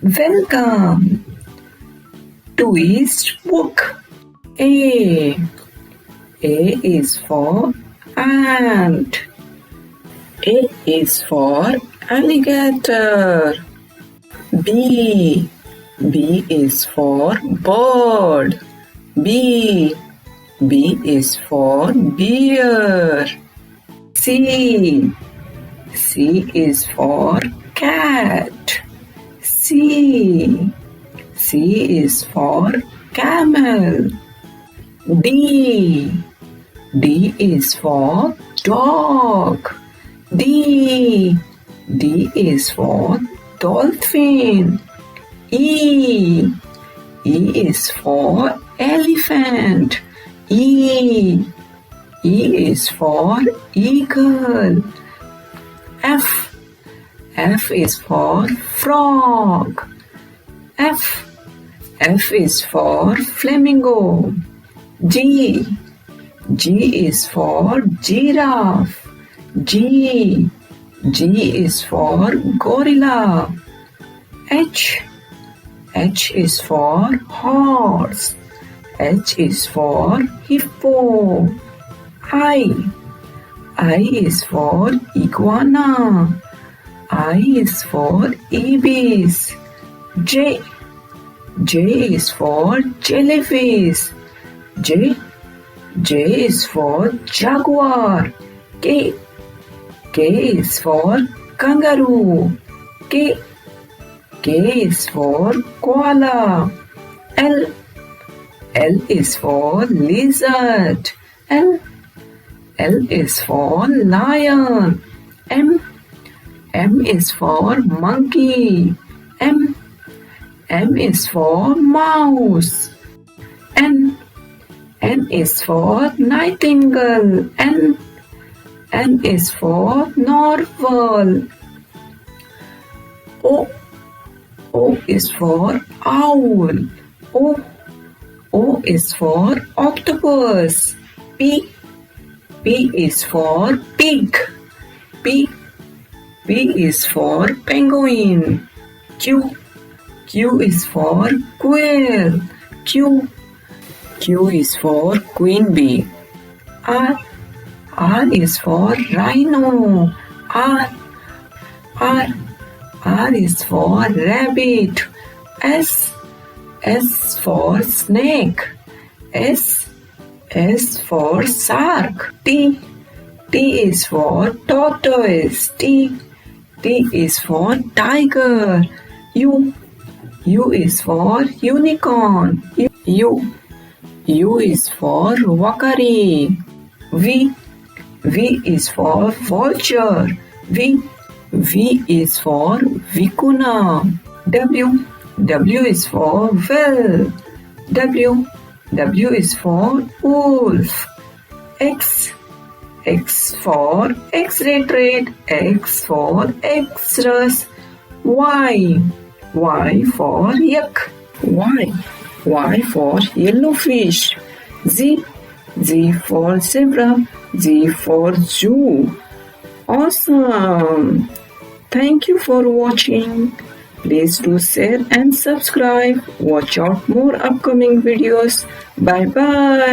Welcome to his book. A is for ant. A is for alligator. B is for bird. B is for bear. C is for cat. C is for camel. D is for dog. D is for dolphin. E is for elephant. E is for eagle. F is for frog. F is for flamingo. G is for giraffe. G is for gorilla. H is for horse. H is for hippo. I is for iguana. I is for ibis. J is for jellyfish. J is for jaguar. K is for kangaroo. K is for koala. L is for lizard. L is for lion. M is for monkey. M is for mouse. N is for nightingale. N is for narwhal. O is for owl. O is for octopus. P is for pig. P is for penguin. Q is for quail. Q is for queen bee. R is for rhino. R is for rabbit. S for snake. S for shark. T is for tortoise. T is for tiger. U is for unicorn. U is for Uakari. V is for vulture. V is for Vicuna. W is for whale. W is for wolf. X for X-Ray Tetra. X for Xerus. Y for yak. Y for yellowfish. Z for zebra. Z for zoo. Awesome! Thank you for watching. Please do share and subscribe. Watch out more upcoming videos. Bye bye.